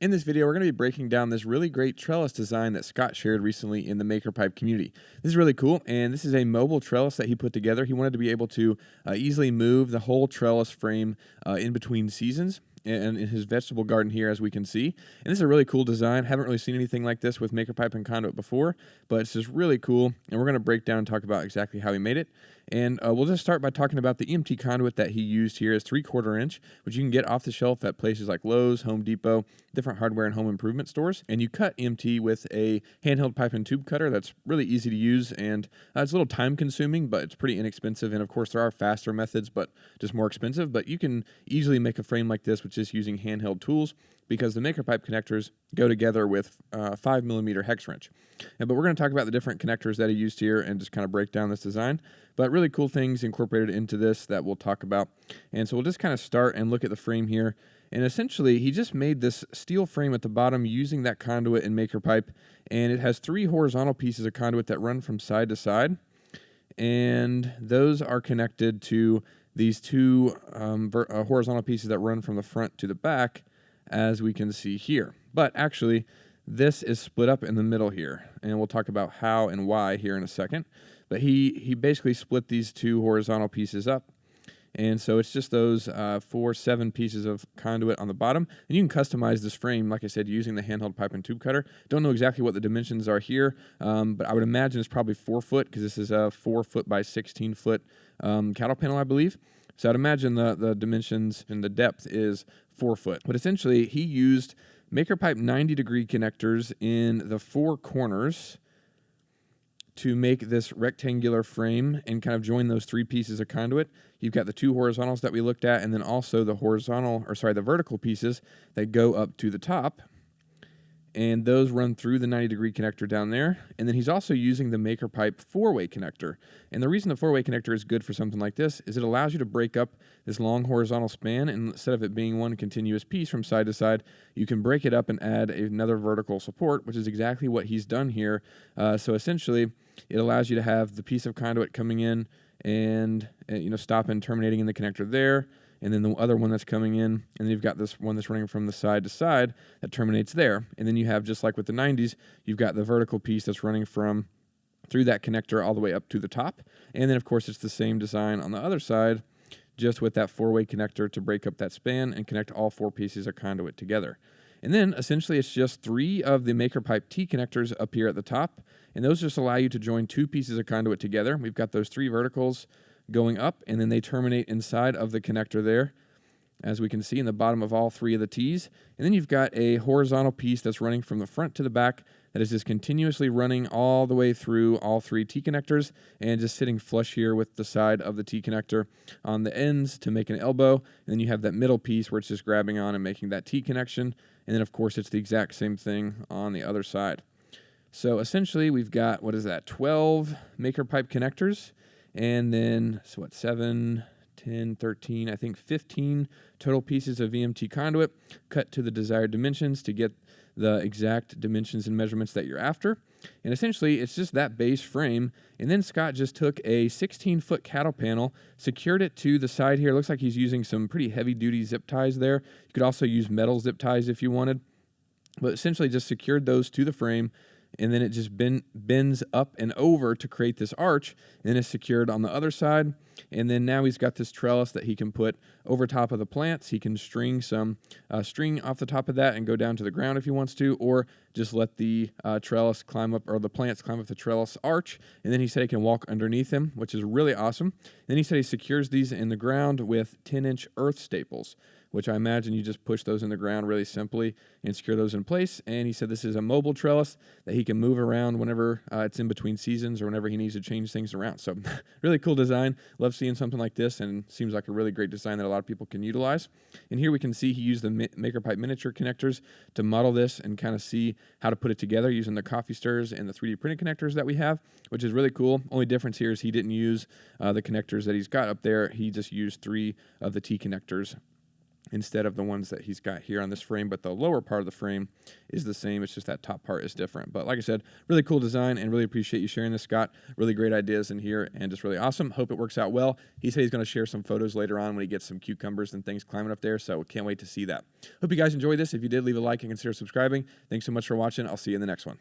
In this video, we're going to be breaking down this really great trellis design that Scott shared recently in the MakerPipe community. This is really cool, and this is a mobile trellis that he put together. He wanted to be able to easily move the whole trellis frame in between seasons and in his vegetable garden here, as we can see. And this is a really cool design. Haven't really seen anything like this with MakerPipe and Conduit before, but it's just really cool, and we're going to break down and talk about exactly how he made it. And we'll just start by talking about the EMT conduit that he used here is 3/4 inch, which you can get off the shelf at places like Lowe's, Home Depot, different hardware and home improvement stores. And you cut EMT with a handheld pipe and tube cutter that's really easy to use, and it's a little time consuming, but it's pretty inexpensive. And of course, there are faster methods, but just more expensive. But you can easily make a frame like this with just using handheld tools, because the MakerPipe connectors go together with 5mm hex wrench. But we're going to talk about the different connectors that he used here and just kind of break down this design. But really cool things incorporated into this that we'll talk about. And so we'll just kind of start and look at the frame here. And essentially, he just made this steel frame at the bottom using that conduit in MakerPipe. And it has 3 horizontal pieces of conduit that run from side to side. And those are connected to these 2 horizontal pieces that run from the front to the back, as we can see here. But actually, this is split up in the middle here, and we'll talk about how and why here in a second. But he basically split these 2 horizontal pieces up, and so it's just those 7 pieces of conduit on the bottom. And you can customize this frame, like I said, using the handheld pipe and tube cutter. Don't know exactly what the dimensions are here, but I would imagine it's probably 4 foot, because this is a 4 foot by 16 foot cattle panel, I believe. So I'd imagine the dimensions and the depth is 4 foot. But essentially, he used MakerPipe 90-degree connectors in the 4 corners to make this rectangular frame and kind of join those 3 pieces of conduit. You've got the 2 horizontals that we looked at, and then also the the vertical pieces that go up to the top. And those run through the 90-degree connector down there. And then he's also using the MakerPipe 4-way connector. And the reason the 4-way connector is good for something like this is it allows you to break up this long horizontal span, and instead of it being one continuous piece from side to side, you can break it up and add another vertical support, which is exactly what he's done here. So essentially, it allows you to have the piece of conduit coming in and stop and terminating in the connector there, and then the other one that's coming in, and then you've got this one that's running from the side to side that terminates there. And then you have, just like with the 90s, you've got the vertical piece that's running from through that connector all the way up to the top. And then, of course, it's the same design on the other side, just with that 4-way connector to break up that span and connect all 4 pieces of conduit together. And then, essentially, it's just 3 of the MakerPipe T connectors up here at the top, and those just allow you to join 2 pieces of conduit together. We've got those 3 verticals going up, and then they terminate inside of the connector there, as we can see in the bottom of all 3 of the T's. And then you've got a horizontal piece that's running from the front to the back that is just continuously running all the way through all 3 T connectors and just sitting flush here with the side of the T connector on the ends to make an elbow. And then you have that middle piece where it's just grabbing on and making that T connection. And then, of course, it's the exact same thing on the other side. So essentially, we've got, 12 MakerPipe connectors. And then, 7, 10, 13, I think 15 total pieces of VMT conduit cut to the desired dimensions to get the exact dimensions and measurements that you're after. And essentially, it's just that base frame. And then Scott just took a 16-foot cattle panel, secured it to the side here. It looks like he's using some pretty heavy-duty zip ties there. You could also use metal zip ties if you wanted. But essentially just secured those to the frame, and then it just bends up and over to create this arch, and then it's secured on the other side. And then now he's got this trellis that he can put over top of the plants. He can string some string off the top of that and go down to the ground if he wants to, or just let the trellis climb up, or the plants climb up the trellis arch. And then he said he can walk underneath him, which is really awesome. Then he said he secures these in the ground with 10-inch earth staples, which I imagine you just push those in the ground really simply and secure those in place. And he said this is a mobile trellis that he can move around whenever it's in between seasons or whenever he needs to change things around. So really cool design. Love seeing something like this, and seems like a really great design that a lot of people can utilize. And here we can see he used the MakerPipe miniature connectors to model this and kind of see how to put it together using the coffee stirs and the 3D printed connectors that we have, which is really cool. Only difference here is he didn't use the connectors that he's got up there. He just used 3 of the T connectors. instead of the ones that he's got here on this frame, but the lower part of the frame is the same. It's just that top part is different. But like I said, really cool design, and really appreciate you sharing this, Scott. Really great ideas in here and just really awesome. Hope it works out well. He said he's going to share some photos later on when he gets some cucumbers and things climbing up there, so can't wait to see that. Hope you guys enjoyed this. If you did, leave a like and consider subscribing. Thanks so much for watching. I'll see you in the next one.